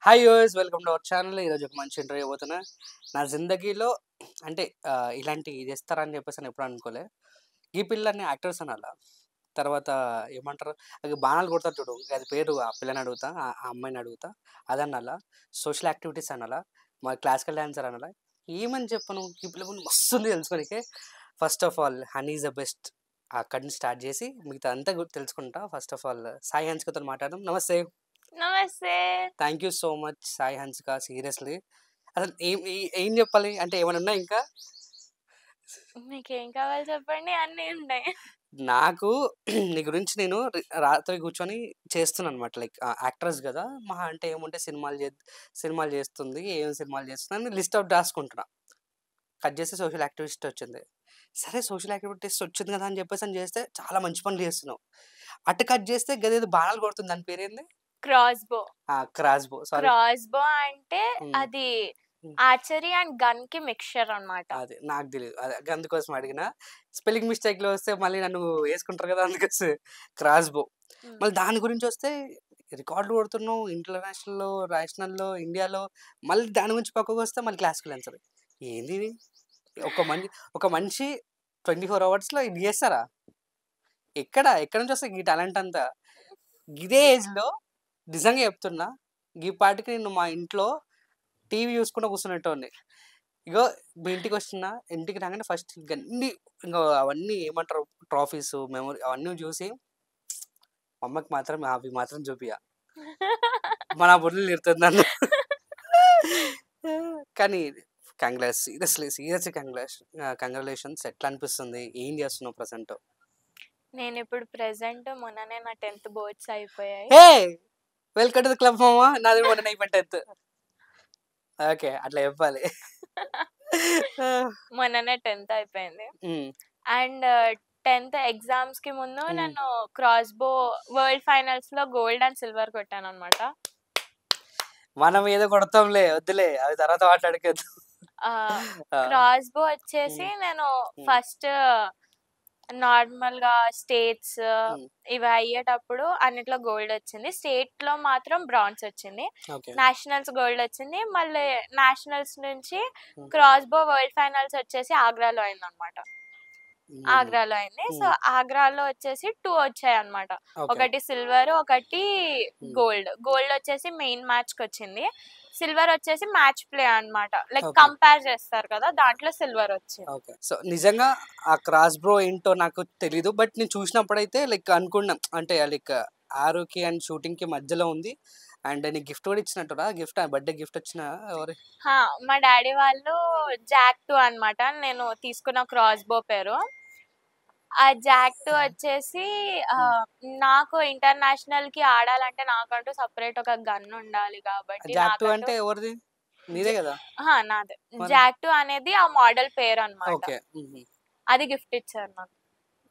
Hi yours, welcome to our channel. ఈరోజు ఒక మంచి ఇంటర్వ్యూ పోతున్నా. నా జిందగీలో అంటే ఇలాంటి చేస్తారని చెప్పేసి నేను ఎప్పుడు అనుకోలే. ఈ పిల్లని యాక్టర్స్ అనాలా, తర్వాత ఏమంటారు, అది బాణాలు కొడతారు చూడు, అది పేరు ఆ పిల్లని అడుగుతా, ఆ అమ్మాయిని అడుగుతా, అదనాలా, సోషల్ యాక్టివిటీస్ అనాలా, మా క్లాసికల్ డాన్సర్ అనాలా, ఏమని చెప్పను. ఈ పిల్ల గురించి మస్తు ఉంది తెలుసుకోనికే. First of all honey is the best. అక్కడి నుంచి స్టార్ట్ చేసి మిగతా అంతా తెలుసుకుంటా. ఫస్ట్ ఆఫ్ ఆల్ సాయి హన్సికతో మాట్లాడడం. నమస్తే. నమస్తే. Thank you so much Sai Hansika. Seriously అసలు ఏం చెప్పాలి అంటే ఏమైనా ఉన్నాయి ఇంకా? మీకేం కావాలి చెప్పండి, అన్నీ ఉన్నాయి. నాకు నీ గురించి నేను రాత్రి కూర్చొని చేస్తున్నాను అనమాట. లైక్ యాక్ట్రెస్ కదా, మహా అంటే ఏముంటే సినిమాలు చేస్తుంది, ఏం సినిమాలు చేస్తుంది లిస్ట్ అవుట్ రాసుకుంటున్నా. కట్ చేస్తే సోషల్ యాక్టివిస్ట్ వచ్చింది. సరే సోషల్ యాక్టివిటీస్ వచ్చింది కదా అని చెప్పేసి అని చేస్తే చాలా మంచి పనులు చేస్తున్నావు. అటు కట్ చేస్తే గదేదో బాణాలు కొడుతుంది, దాని పేరేంది? క్రాస్బో. క్రాస్బో. సారీ. క్రాస్బో అంటే అది ఆర్చరీ అండ్ గన్ కి మిక్చర్ అన్నమాట. అదే నాకు తెలియదు, అదే అందుకోసం అడిగిన. స్పెల్లింగ్ మిస్టేక్లో వస్తే మళ్ళీ నన్ను వేసుకుంటారు కదా, అందుకోసం క్రాస్బో. మళ్ళీ దాని గురించి వస్తే రికార్డులు కొడుతున్నావు ఇంటర్నేషనల్లో, నేషనల్లో, ఇండియాలో. మళ్ళీ దాని గురించి పక్కకు వస్తే మళ్ళీ క్లాసికల్ ఆన్సర్. ఏంది ఇది? ఒక మనిషి 24 అవర్స్లో ఇది చేస్తారా? ఎక్కడ నుంచి వస్తే ఈ టాలెంట్ అంతా? ఇదే ఏజ్లో నిజంగా చెప్తున్నా, ఈ పాటికి నేను మా ఇంట్లో టీవీ చూసుకుంటూ కూర్చునేటోడిని. ఇగో మీ ఇంటికి వస్తున్నా, ఇంటికి రాగానే ఫస్ట్ ఇంకా అవన్నీ ఏమంటారు, ట్రాఫీస్, మెమరీ అవన్నీ చూసి అమ్మకి మాత్రం అవి మాత్రం చూపియా, మన బుర్రలు తిడుతుంది నన్ను. కానీ సీరియస్లీ కంగ్రాచులేషన్స్. ఎట్లా అనిపిస్తుంది, ఏం చేస్తున్నావు ప్రజెంట్? నేను ఇప్పుడు ప్రెసెంట్ మొన్ననే నా 10th బోర్డ్స్ అయిపోయాయి. హే, వెల్కమ్ టు ద క్లబ్ మామా. నాది మొన్న అయిపోయింది 10th. ఓకే, అట్లా చెప్పాలి. మొన్ననే 10th అయిపోయింది. అండ్ 10th ఎగ్జామ్స్ కి ముందు నేను క్రాస్బో వరల్డ్ ఫైనల్స్ లో గోల్డ్ అండ్ సిల్వర్ కొట్టాను అనమాట. మనం ఏదో కొడతాంలే, వద్దులే, అది తర్వాత మాట్లాడుకోవద్దు. క్రాస్బో వచ్చేసి నేను ఫస్ట్ నార్మల్ గా స్టేట్స్ ఇవి అయ్యేటప్పుడు అన్నిట్లో గోల్డ్ వచ్చింది. స్టేట్ లో మాత్రం బ్రాంజ్ వచ్చింది. నేషనల్స్ గోల్డ్ వచ్చింది. మళ్ళీ నేషనల్స్ నుంచి క్రాస్బో వరల్డ్ ఫైనల్స్ వచ్చేసి ఆగ్రాలో అయింది అనమాట. ఆగ్రాలో అయింది. సో ఆగ్రాలో వచ్చేసి 2 వచ్చాయి అనమాట. ఒకటి సిల్వర్, ఒకటి గోల్డ్. గోల్డ్ వచ్చేసి మెయిన్ మ్యాచ్ కి వచ్చింది. సిల్వర్ వచ్చేసి మ్యాచ్ ప్లే అన్నమాట. లైక్ కంపేర్ చేస్తారు కదా, దాంట్లో సిల్వర్ వచ్చింది. సో నిజంగా ఆ క్రాస్ బ్రో ఏంటో నాకు తెలీదు, బట్ నేను చూసినప్పుడైతే లైక్ అనుకున్నాం అంటే లైక్ ఆరోకి అండ్ షూటింగ్ కి మధ్యలో ఉంది. అండ్ నీకు గిఫ్ట్ కూడా ఇచ్చినట్టురా, గిఫ్ట్ బర్త్డే గిఫ్ట్ వచ్చిన ఎవరు? మా డాడీ వాళ్ళు జాక్ 2 అన్నమాట నేను తీసుకున్న క్రాస్ బో పేరు. ఆ జాక్ 2 వచ్చేసి నాకు ఇంటర్నేషనల్ కి ఆడాలంటే నాకంటూ సపరేట్ ఒక గన్ ఉండాలి కాబట్టి. జాక్ 2 అంటే ఎవరిది? నీదే కదా? నాదే. జాక్ 2 అనేది ఆ మోడల్ పేరు అన్నమాట. అది గిఫ్ట్ ఇచ్చారు నాకు.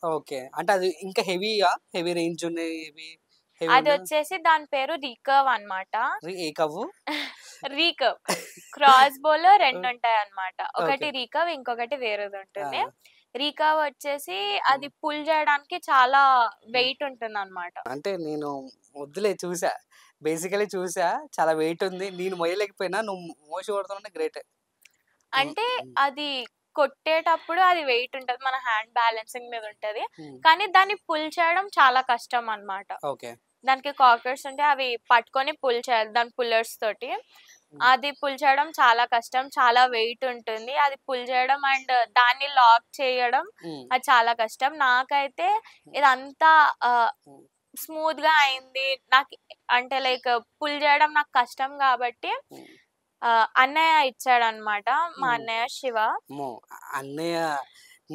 ఓకే, అంటే అది ఇంకా హెవీ రేంజ్ ఉన్నాయి. అది వచ్చేసి దాని పేరు రీకర్వ్ అన్నమాట. రీకర్వ్ క్రాస్ బోలో 2 ఉంటాయి అన్నమాట. ఒకటి రీకర్వ్, ఇంకొకటి వేరేది ఉంటుంది. రీకర్వ్ వచ్చేసి అది పుల్ చేయడానికి చాలా వెయిట్ ఉంటుంది అన్నమాట. అంటే నేను వద్దులే, బేసికలీ చూసా, చాలా వెయిట్ ఉంది. నేను మొయ్యలేకపోయినా, నువ్వు మోసి కొడుతున్నా గ్రేట్. అంటే అది కొట్టేటప్పుడు అది వెయిట్ ఉంటది, మన హ్యాండ్ బ్యాలెన్సింగ్ మీద ఉంటది. కానీ దాన్ని పుల్ చేయడం చాలా కష్టం అన్నమాట. దానికి కాకర్స్ ఉంటే అవి పట్టుకొని పుల్ చేయాలి దాని పుల్లర్స్ తోటి. అది పుల్ చేయడం చాలా కష్టం, చాలా వెయిట్ ఉంటుంది. అది పుల్ చేయడం అండ్ దాన్ని లాక్ చేయడం అది చాలా కష్టం. నాకైతే ఇదంతా స్మూత్ గా అయింది. నాకు అంటే లైక్ పుల్ చేయడం నాకు కష్టం కాబట్టి అన్నయ్య ఇచ్చాడు అనమాట. మా అన్నయ్య శివ. అన్నయ్య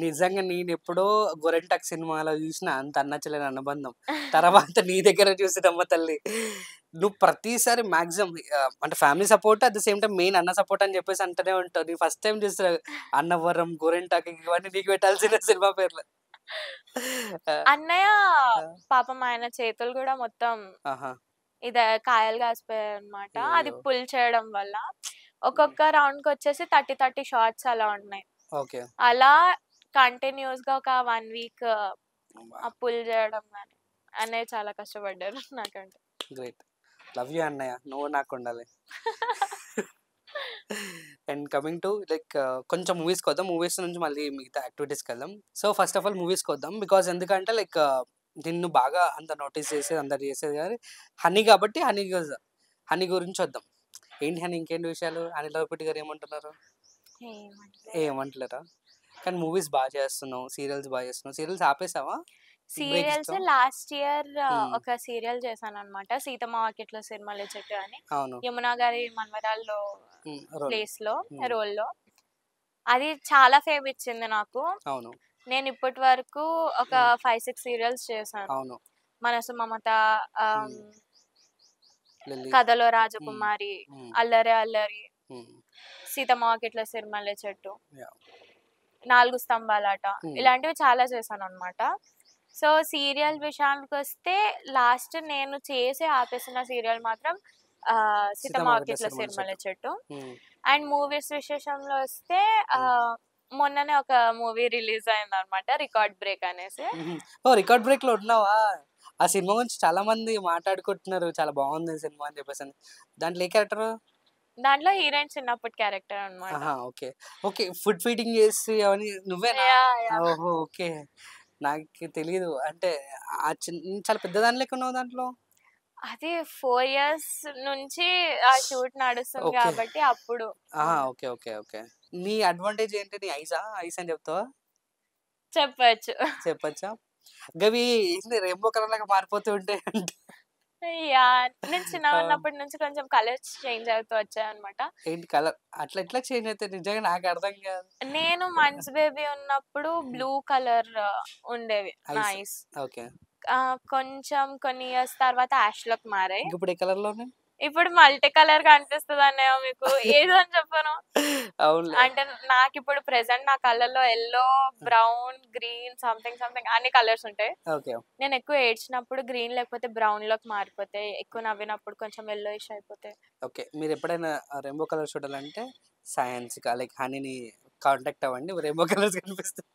నిజంగా నేను ఎప్పుడో గొరెంటాక్ సినిమాలో చూసిన అంత అన్నచ్చలేని అనుబంధం. తర్వాత నీ దగ్గర చూసినమ్మ తల్లి, నువ్వు ప్రతిసారి మాక్సిమం అంటే family support, at the same time main అన్న సపోర్ట్ అని చెప్పేసి అంటూనే ఉంటావు. నీ ఫస్ట్ టైం చూసిన అన్నవరం, గోరెంటాక్ ఇవన్నీ నీకు పెట్టాల్సిన సినిమా పేర్లు. అన్నయ్య పాపం ఆయన చేతులు కూడా మొత్తం ఇది కాయలు కాసిపోయాయి అనమాట. అది పుల్ చేయడం వల్ల ఒక్కొక్క రౌండ్ కి వచ్చేసి 30 షాట్స్ అలా ఉన్నాయి. అలా కంటిన్యూస్ గా ఒక 1 వీక్ పుల్ చేయడం కానీ అన్నయ్య చాలా కష్టపడ్డారు నాకంటే. గ్రేట్. లవ్ యూ అన్నయ్య, నువ్వు నాకు ఉండాలి. అండ్ కమింగ్ టు లైక్ కొంచెం మూవీస్కి వద్దాం, మూవీస్ నుంచి మళ్ళీ మిగతా యాక్టివిటీస్కి వెళ్దాం. సో ఫస్ట్ ఆఫ్ ఆల్ మూవీస్కి వద్దాం, బికాజ్ ఎందుకంటే లైక్ నిన్ను బాగా అంత నోటీస్ చేసేది అందరు చేసేది కానీ హనీ, కాబట్టి హనీ గురించి వద్దాం. ఏంటి హనీ, ఇంకేంటి విషయాలు? అనిల్ రావిపూడి గారు ఏమంటున్నారు? ఏమంటలేరా? కానీ మూవీస్ బాగా చేస్తున్నావు, సీరియల్స్ బాగా చేస్తున్నావు. సీరియల్స్ ఆపేసావా? సీరియల్స్ లాస్ట్ ఇయర్ ఒక సీరియల్ చేశాను అనమాట, సీతమ్మ వాకిట్లో సిరిమల్లె చెట్టు అని. అవును. యమునా గారి మన్మరాల్లో రోల్. ప్లేస్ లో రోల్ లో అది చాలా ఫేమ్ ఇచ్చింది నాకు. అవును. నేను ఇప్పటి వరకు ఒక 5-6 సీరియల్స్ చేశాను. అవును. మనసు మమత, లిల్లీ. కథలో రాజకుమారి, అల్లరి అల్లరి, సీతమ్మ వాకిట్లో సిరిమల్లె చెట్టు, Yeah. 4 స్తంభాలాట, ఇలాంటివి చాలా చేశాను అనమాట. సో సీరియల్ విషయానికి వస్తే లాస్ట్ నేను చేసి ఆపేసిన సీరియల్ మాత్రం సీతమ్మ వాకిట్లో సిరిమల్లె చెట్టు. అండ్ మూవీస్ విశేషంలో వస్తే మొన్ననే ఒక మూవీ రిలీజ్ అయింది అనమాట, రికార్డ్ బ్రేక్ అనేసి. ఓ, రికార్డ్ బ్రేక్ లో ఉన్నావా? ఆ సినిమా గురించి చాలా మంది మాట్లాడుకుంటున్నారు, చాలా బాగుంది సినిమా అని చెప్పేసి. దాంట్లో ఏ క్యారెక్టర్? దాంట్లో హీరోయిన్ చిన్నప్పటి క్యారెక్టర్ అనమాట. Okay okay. ఫుడ్ ఫీడింగ్ చేసి అవన్నీ నువ్వేనా? ఓహో, ఓకే. నాకు తెలియదు, అంటే ఆ చాలా పెద్ద దాని లెక్క ఉన్నావు దాంట్లో. అది 4 years నుంచి ఆ షూట్ నడుస్తుంది కాబట్టి అప్పుడు. Okay okay okay. నీ అడ్వాంటేజ్ ఏంటి? నీ ఐస్ అని చెప్తావా? చెప్పచ్చా? గవి రెయిన్బో కలర్ లాగా మారిపోతూ ఉంటాయి అంటే. నేను చిన్న ఉన్నప్పటి నుంచి కొంచెం కలర్స్ చేంజ్ అవుతూ వచ్చాయి అనమాట. ఏంటి కలర్ అట్లా ఎట్లా చేంజ్ అవుతాయి? నిజంగా నాకు అర్థం కాదు. నేను మంత్స్ బేబీ ఉన్నప్పుడు బ్లూ కలర్ ఉండేవి ఐస్. ఓకే. కొంచెం కొన్ని ఇయర్స్ తర్వాత యాష్ లోకి మారాయి. ఇప్పుడు ఏ కలర్ లో ఉన్నాయి? ఇప్పుడు మల్టీ కలర్ కనిపిస్తుంది అన్నయ్య మీకు, ఏదో అని చెప్పను. అంటే నాకు ఇప్పుడు ప్రెసెంట్ నా కళ్ళల్లో ఎల్లో, బ్రౌన్, గ్రీన్, సంథింగ్ అన్ని కలర్స్ ఉంటాయి. నేను ఎక్కువ ఏడ్చినప్పుడు గ్రీన్ లేకపోతే బ్రౌన్ లోకి మారిపోతాయి, ఎక్కువ నవ్వినప్పుడు కొంచెం ఎల్లోయిష్ అయిపోతాయి. ఓకే. మీరు ఎప్పుడైనా రెయిన్బో కలర్ చూడాలంటే సైన్స్ లైక్ హనీని కాంటాక్ట్ అవ్వండి, రెయిన్బో కలర్స్ కనిపిస్తాయి.